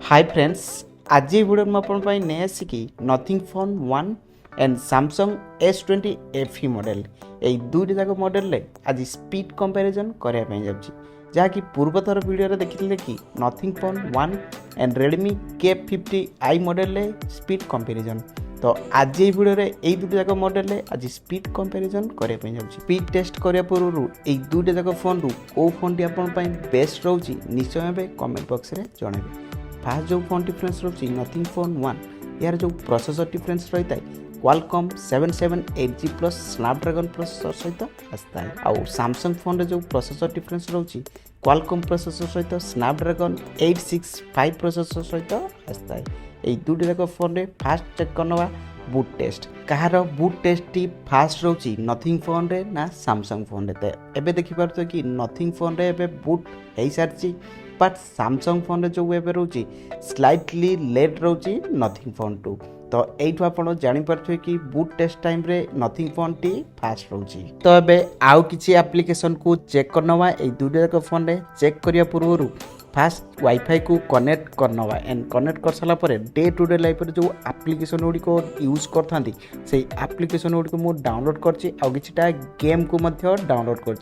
Hi friends, आज video में अपन नहीं आसिकी nothing phone 1 and Samsung S20 FE model यही दुईट जाक मॉडल आज स्पीड कंपैरिजन करने जहाँकि पूर्वथर वीडियो देखी कि nothing phone 1 and Redmi K50i model speed comparison. तो आज ये वीडियो रे यही दुईट जाक मॉडल आज स्पीड कंपैरिजन करने स्पीड टेस्ट करने पूर्व यही दुईट जाक फोन रु कौ फोन टी आपन बेस्ट रोचे निश्चय भाव कमेंट बॉक्स रे जनइबे। फास्ट जो फोन डिफरेंस रही नथिंग फोन 1 यार जो प्रोसेसर डिफरेंस रही है क्वालकॉम 7780 प्लस स्नैपड्रैगन प्रोसेसर सहित आसता है। आउ सैमसंग फोन रे जो प्रोसेसर डिफरेंस रही क्वालकॉम प्रोसेसर सहित स्नैपड्रैगन 865 प्रोसेसर सहित आसता है। यही दुईट जाक फोन रे फास्ट चेक करना बूट टेस्ट कहार बूट टेस्ट टी फास्ट रोची नथिंग फोन रे ना सैमसंग फोन रे। एबे देखि पारतो कि नथिंग फोन रे एबे बूट हो सारी बट सैमसंग फोन रे जो एबे रोची स्लाइटली लेट रोची नथिंग फोन टू। तो एठू आपण जानि पारथि कि बूट टेस्ट टाइम रे नथिंग फोन टी फास्ट रोची। तो एबे आउ किछि एप्लीकेशन को चेक करनवा ए दुईटा जाक फोन रे चेक करिया पूर्वरु फास्ट वाईफाई को कनेक्ट करना एंड कनेक्ट कर सारा डे टू डे लाइफ जो एप्लीकेशन गुड़िक यूज करते से एप्लीकेशन गुड़िक मुझे डाउनलोड करटा गेम को डाउनलोड कर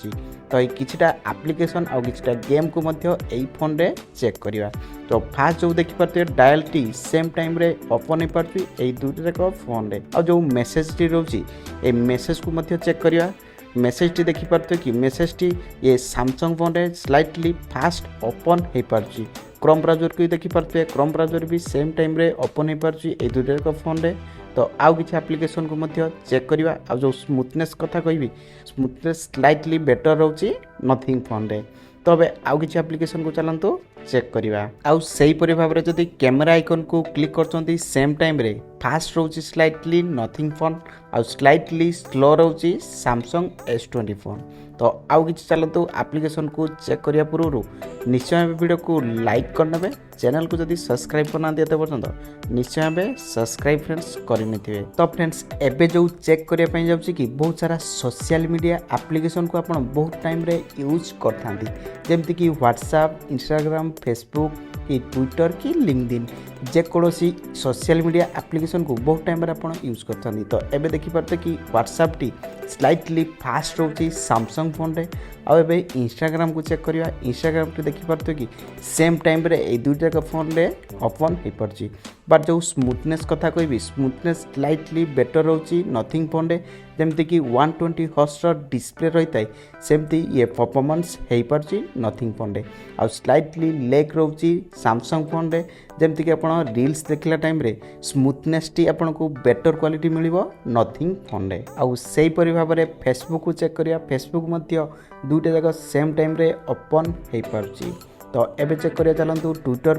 तो ये किछिटा एप्लीकेशन आउ किछिटा गेम को यही फोन रे चेक करवा। तो फास्ट जो देखिपे डायल टी सेम टाइम रे ओपन हो पार्टी यही दुईटा जाक फोन रे आ जो मेसेज टी रोची ए मेसेज को चेक करवा। मेसेज टी देखी पारते कि मेसेज टी ये सैमसंग फोन रे स्लाइटली फास्ट ओपन हो पार्ची। क्रोम ब्राउजर को देखी पारते क्रोम ब्राउजर भी सेम टाइम रे ओपन हो पार्ची ए दुईटा जाक फोन रे। तो आउ किछि एप्लीकेशन को चेक करवा। आ जो स्मूथनेस कथा कहबी स्मूथनेस स्लाइटली बेटर रोची नथिंग फोन रे। तो अब आउ किछि एप्लीकेशन को चलंतु चेक करवा। आउ सही परि भाबरे जदि कैमरा आइकन को क्लिक करचंती सेम टाइम रे फास्ट रोची स्लाइटली नथिंग फोन आउ स्लाइटली स्लो रोची Samsung S20 फोन। तो आउ किछि चलंतु एप्लीकेशन को चेक करिया पूर्व निश्चय वीडियो को लाइक करनेबे। चैनल को जदि सब्सक्राइब करना दिते पर्यंत निश्चय भाव सब्सक्राइब फ्रेंड्स करनिथिबे। तो फ्रेंड्स एबे जो चेक करिया पई जाउची कि बहुत सारा सोशल मीडिया एप्लीकेशन को आपण बहुत टाइम रे यूज करथांती जेमति कि व्हाट्सएप, इंस्टाग्राम, फेसबुक कि ट्विटर कि लिंक्डइन जेकोसी सोशल मीडिया एप्लीकेशन को बहुत टाइम आप यूज करते। तो एबे देखि पारते कि व्हाट्सएप टी स्लाइटली फास्ट रोची सैमसंग फोन रे। आ एबे इंस्टाग्राम को चेक करवा। इंस्टाग्राम टी देखि पारते कि सेम टाइम रे ए दुईटा जाक फोन रे ओपन हो पारची। बट जो स्मूथनेस कथा कहबी स्मूथनेस स्लाइटली बेटर रोची नथिंग फोन रे जेमति कि 120 हर्ट्ज डिस्प्ले रही है सेमती ये परफॉर्मेंस हो पारची नथिंग फोन रे। आ स्लाइटली लेग रोची सैमसंग फोन रे जेमति कि आपण रील्स देखला टाइम रे स्मूथनेस टी आपण को बेटर क्वालिटी मिलिबो नथिंग फोन रे। आ सेही परि भाव रे फेसबुक को चेक करिया। फेसबुक मध्य दुईटा जाक सेम टाइम रे ओपन हो पारची। तो एबे चेक करिया चलंतु ट्विटर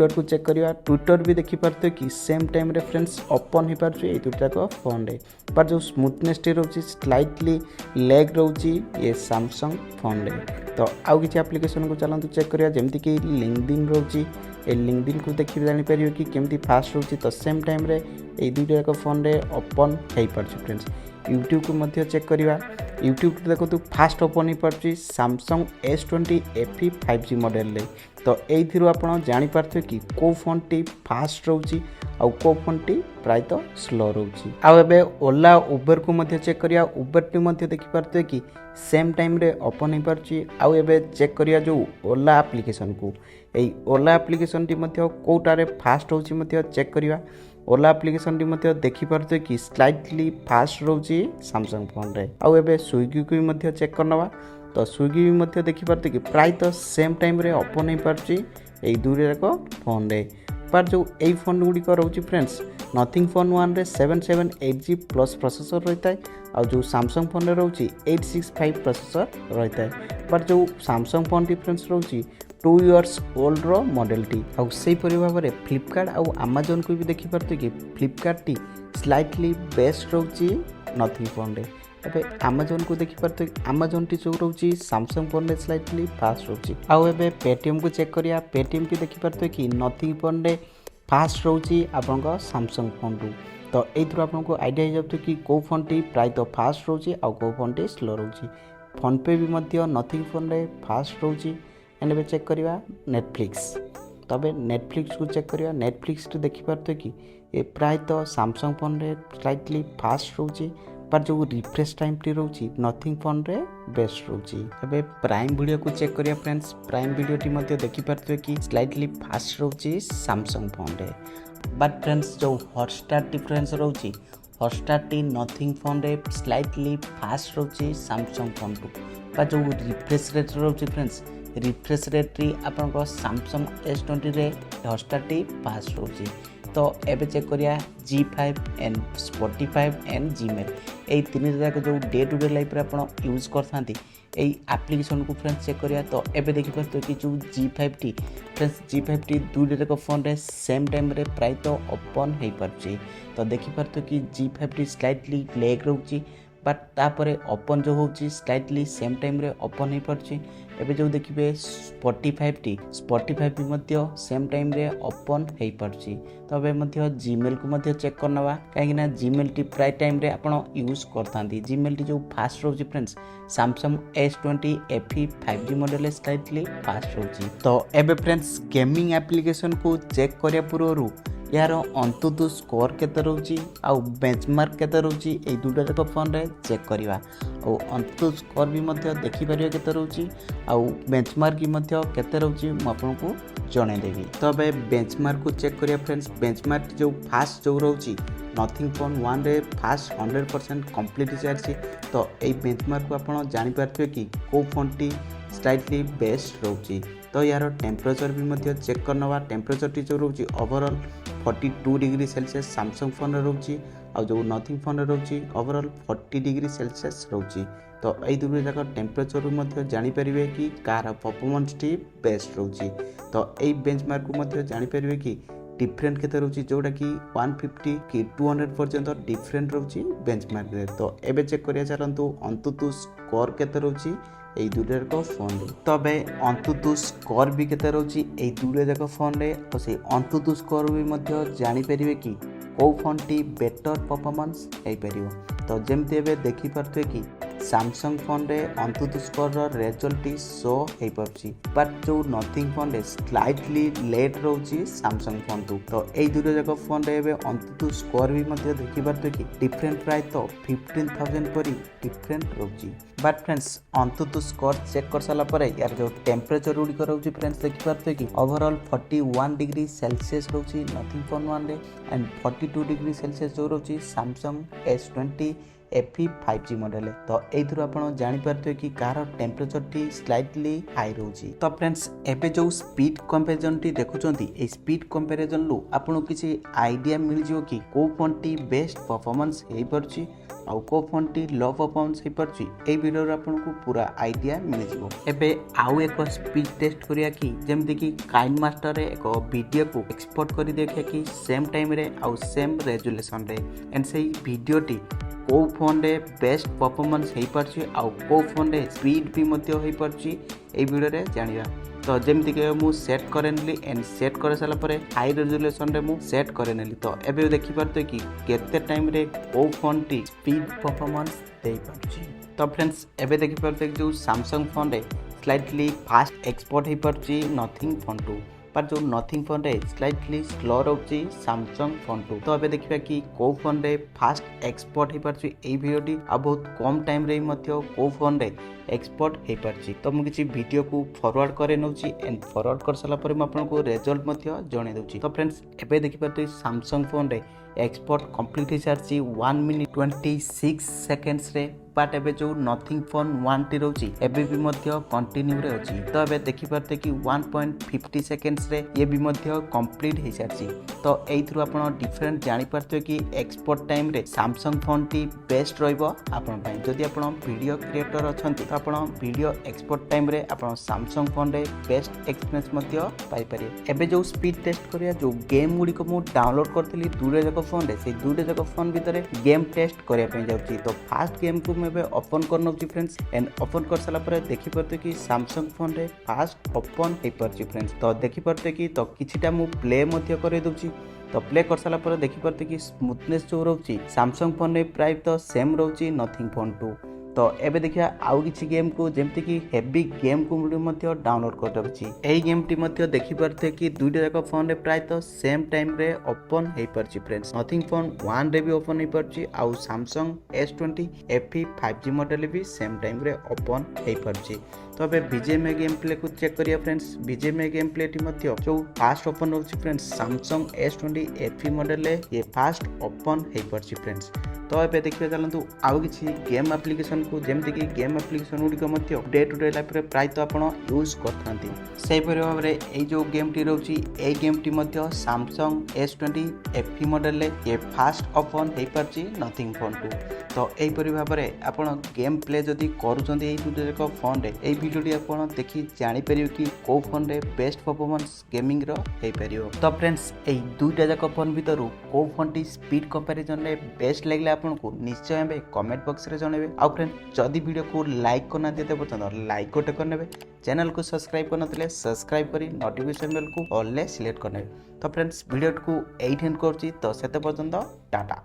को चेक करवा। ट्विटर भी देखी पारते कि सेम टाइम रे फ्रेंड्स ओपन हो पारछे ए दुईटा जाक फोन रे। पर जो स्मूथनेस टी रोची स्लाइटली लेग रोची ये सैमसंग फोन रे। तो आउ किछि एप्लीकेशन को चलंतु चेक करवा जेमति कि लिंक्डइन रोची ए लिंक्डइन को देखि जानि परियो कि केमति फास्ट रोची। तो सेम टाइम रे ए दुईटा जाक फोन रे ओपन हो पारछे फ्रेंड्स। यूट्यूब को चेक करवा। यूट्यूब देखो तो फास्ट ओपन हो पारछी Samsung S20 FE 5G model रे। तो एइथिरु आपण जानि पारथे कि को फोन टी फास्ट रोची आ को फोन टी प्रायत स्लो रोची। आ एबे ओला उबर को चेक करिया। उबर टी देखि पारथे कि सेम टाइम रे ओपन हो पारची। आ एबे चेक करिया जो ओला एप्लीकेशन को एई ओला एप्लीकेशन टी कोटारे फास्ट होची चेक करिया। ओला एप्लीकेशन टी देखि पारथे कि स्लाइटली फास्ट रोची सैमसंग फोन रे। आ एबे स्विगी को भी चेक करनवा। तो स्विगी भी देखि पारते कि प्रायतः सेम टाइम रे ओपन हो पारची एई दुईटा जाक फोन रे। पर जो एई फोन गुड़िक रोची फ्रेंड्स नथिंग फोन 1 रे 7780 प्लस प्रोसेसर रहता है और जो सैमसंग फोन रे रोची 865 प्रोसेसर रहता है। पर जो सैमसंग फोन टी फ्रेंड्स रोची 2 इयर्स ओल्ड रो मॉडल टी। आ सेही परि भाव रे फ्लिपकार्ट और अमेजन को भी देखि पारते कि फ्लिपकार्ट टी स्लाइटली बेस्ट रोची नथिंग फोन रे। एबे अमेजन को देखि पारते अमेजन टी जो रोची सैमसंग फोन रे स्लाइटली फास्ट रोची। आउ एबे पेटीएम को चेक करिया। पेटीएम की देखि पारते कि नथिंग फोन रे फास्ट रोची आपनका सैमसंग फोन रु। तो एइथरो आपनको आईडिया हो जातो कि को फोन टी प्रायतः फास्ट रोची आ को फोन टी स्लो रोची। फोन पे भी नथिंग फोन रे फास्ट रोची। एंड एबे चेक करिया नेटफ्लिक्स। तबे नेटफ्लिक्स को चेक करिया नेटफ्लिक्स रे देखि पारते कि ए प्रायतः सैमसंग फोन रे स्लाइटली फास्ट रोची पर जो refresh time T रोची nothing phone रे बेस्ट रोची। एबे प्राइम वीडियो को चेक करिया फ्रेंड्स प्राइम वीडियो टी मध्ये देखि पारते कि स्लाइटली फास्ट रोची सैमसंग फोन रे बट फ्रेंड्स जो हॉटस्टार डिफरेंस रोची हॉटस्टार टी नथिंग फोन रे स्लाइटली फास्ट रोची सैमसंग फोन टू पर जो रिफ्रेश रेट रोची फ्रेंड्स रिफ्रेश रेट टी आपन सैमसंग S20 रे हॉटस्टार टी फास्ट रोची। तो एबे चेक करिया G5 and Spotify and Gmail ए तीन जाक जो डे टू डे लाइफ रे आपण यूज करथांती ए एप्लीकेशन को फ्रेंड्स चेक करिया। तो एबे देखि परतो कि जो G5 T friends G5 T दुई जाक फोन रे सेम टाइम रे प्राय तो ओपन हे परची। तो देखि परतो कि G5 टी स्लाइटली लैग रहउची बट तापरे ओपन जो होची स्लाइटली सेम टाइम रे ओपन हे परची। एबे जो देखिबे Spotify भी मध्य सेम टाइम रे ओपन हे परची। तबे मध्य Gmail को मध्य चेक करनवा काहे ना Gmail टी प्राय टाइम रे आपण यूज करथांती। Gmail टी जो फास्ट रहउची friends Samsung S20 FE 5G model slightly fast रहउची। तो एबे फ्रेंड्स गेमिंग एप्लीकेशन को चेक करिया पूर्वरु यार अंतुतु स्कोर केते रहउची आ बेंचमार्क केते रहउची ए दुटा जाक फोन रे चेक करिवा और अंतुतु स्कोर भी मध्य देखि परियो केते रहउची आ बेंचमार्क भी मध्य केते रहउची म आपनको जणे देबी। तबे बेंचमार्क को चेक करिया फ्रेंड्स बेंचमार्क जो फास्ट जो रहउची नथिंग फोन 1 रे फास्ट 100% कंप्लीट चार्ज। तो ए बेंचमार्क को आपण जानि पारथियो कि को फोन टी स्लाइटली बेस्ट रहउची। तो यार टेम्परेचर भी मध्य चेक करनवा टेम्परेचर टी जो रहउची overall 42 degree Celsius Samsung phone रहउची आ जो नथिंग फोन रहउची ओवरऑल 40 डिग्री सेल्सियस रहउची। तो ए दुबे जाक टेम्परेचर मध्य जानि परिबे कि कार परफॉर्मेंस टी बेस्ट रहउची। तो ए बेंचमार्क को मध्य जानि परिबे कि डिफरेंट केते रहउची जोटा कि 150 कि 200 पर्यंत डिफरेंट रहउची बेंचमार्क रे। तो एबे चेक करिया चलंतु अंतुतु स्कोर केते रहउची ए दुटा जाक फोन रे। तबे अंतुतु स्कोर भी केते रहउची ए दुटा जाक फोन रे और से अंतुतु स्कोर भी मध्य जानि परिबे कि को फोन टी बेटर परफॉर्मेंस हे परियो। तो जेमते एबे देखि परथे कि सैमसंग फोन रे अंतुतु स्कोर रो रिजल्ट टी शो हे परची बट जो नथिंग फोन रे स्लाइटली लेट रहउची सैमसंग फोन टू। तो ए दुटा जाक फोन रे एबे अंतुतु स्कोर भी मध्य देखि परथे कि डिफरेंट प्राय तो 15000 परी डिफरेंट रहउची। But friends AnTuTu score check कर साला परे यार जो टेम्परेचर उडी रहउची फ्रेंड्स देखि परथे कि ओवरऑल 41 डिग्री सेल्सियस रहउची नथिंग फोन 1 रे एंड 42 डिग्री सेल्सियस जो रहउची Samsung S20 FE 5G model है। तो एथुर आपण जानि पारथि कि कार टेम्परेचर टी स्लाइटली हाई रहउची। तो फ्रेंड्स एबे जो स्पीड कंपैरिजन टी देखुचंती ए स्पीड कंपैरिजन लो आपण किछि आईडिया मिल जियो कि को फोन टी बेस्ट परफॉर्मेंस हे परची आ को फोन टी लो परफॉर्मेंस हे परची ए वीडियो रे आपण को पूरा आईडिया मिल जिवो। एबे आउ एक स्पीड टेस्ट करिया कि जेमति कि काइनमास्टर रे एक वीडियो को एक्सपोर्ट करि देखिया कि सेम टाइम रे आ सेम रेजोल्यूशन रे एंड सेही वीडियो टी को फोन रे बेस्ट परफॉर्मेंस हे परची आ को फोन रे स्पीड भी मध्य हे परची ए वीडियो रे जानिया। तो जेमति के मु सेट करेनली एंड सेट करे साला परे हाई रेजोल्यूशन रे मु सेट करेनली। तो एबे देखि परते कि केते टाइम रे को फोन टी स्पीड परफॉर्मेंस दे परची। तो फ्रेंड्स एबे देखि परते कि जो Samsung फोन रे स्लाइटली फास्ट एक्सपोर्ट हे परची नथिंग फोन टू पर जो नथिंग फोन रे स्लाइटली स्लो रहउची Samsung फोन टू। तो एबे देखिबा कि को फोन रे फास्ट एक्सपोर्ट हे परची ए वीडियोटी आ बहुत कम टाइम रे मध्य को फोन रे एक्सपोर्ट हे परची। तो मु किछि वीडियो को फॉरवर्ड करे नउची एंड फॉरवर्ड कर साला पर म आपन को रिजल्ट मध्य जणे दउची। तो फ्रेंड्स एबे देखिबा Samsung फोन रे एक्सपोर्ट कंप्लीट हे सारची 1 मिनिट 26 सेकेंड्स रे बट एबे जो नथिंग फोन 1 टी रहउची एबे भी मध्य कंटिन्यू रे अछि। तो एबे देखि परते कि 1.50 सेकेंड्स रे ये भी मध्य कंप्लीट हे सारची। तो एथरु आपण डिफरेंट जानि परते कि एक्सपोर्ट टाइम रे Samsung फोन टी बेस्ट रहइबो आपण पय। जदि आपण वीडियो क्रिएटर अछंती तो आपण वीडियो एक्सपोर्ट टाइम रे आपण Samsung फोन रे बेस्ट एक्सपीरियंस मध्य पाई परिए। एबे जो स्पीड टेस्ट करिया जो गेम गुडी को मु डाउनलोड करथली दुरे जक फोन रे से दुरे जक फोन भितरे गेम टेस्ट करिया पय जाउची। तो फास्ट गेम को मैं ओपन कर नउची फ्रेंड्स एंड ओपन कर साला पर देखि परते कि Samsung फोन रे फास्ट ओपन हे परची फ्रेंड्स। तो देखि परते कि तो किछिटा मु प्ले मध्य करे दउची। तो प्ले कर साला पर देखि परते कि स्मूथनेस जो रहउची Samsung फोन रे प्राय तो सेम रहउची नथिंग फोन टू तो एबे देखिया आउ किछि गेम को जेमति कि हेवी गेम को मध्य डाउनलोड कर दउछि। एही गेम टी मध्य देखि परथे कि दुइटा जाक फोन रे प्राय तो सेम टाइम रे ओपन हेई परछि फ्रेंड्स। नथिंग फोन 1 रे भी ओपन हेई परछि आउ Samsung S20 FE 5G model भी सेम टाइम रे ओपन हेई परछि। तो अबे बीजेएमआई गेम प्ले को चेक करिया फ्रेंड्स। बीजेएमआई गेम प्ले टी मध्य जो फास्ट ओपन होछि friends Samsung S20 FE model रे ये फास्ट ओपन हेई परछि फ्रेंड्स। तो एबे देखिए चलतु आउ किछि गेम एप्लिकेशन को जेमति कि गेम एप्लिकेशन गुडिक मध्य डे टू डे लाइफ रे प्राय तो आपण यूज करथांती। सेही परि भाव रे ए जो गेम टी रहउछि ए गेम टी मध्य Samsung S20 FE मॉडल रे ये फास्ट ओपन हेई परछि नथिंग फोन 2। तो एही परि भाव रे आपण गेम प्ले जदी करूचंती एही दुटे जक फोन रे एही वीडियो आपण देखि जानि परियो कि को फोन रे बेस्ट परफॉर्मेंस गेमिंग रो हेई परियो। तो फ्रेंड्स एही दुटा जक फोन भितरु को फोन टी स्पीड कंपैरिजन रे बेस्ट लागले आपण को निश्चय एबे कमेंट बॉक्स रे जणेबे। आ फ्रेंड जदी वीडियो को लाइक करना देते पर्यंत लाइक गोटे करनेबे, चैनल को सब्सक्राइब करनथिले सब्सक्राइब करी नोटिफिकेशन बेल को ऑल ले सिलेक्ट करनेबे। तो फ्रेंड्स वीडियो को 8 एंड करछि। तो सेते पर्यंत टाटा।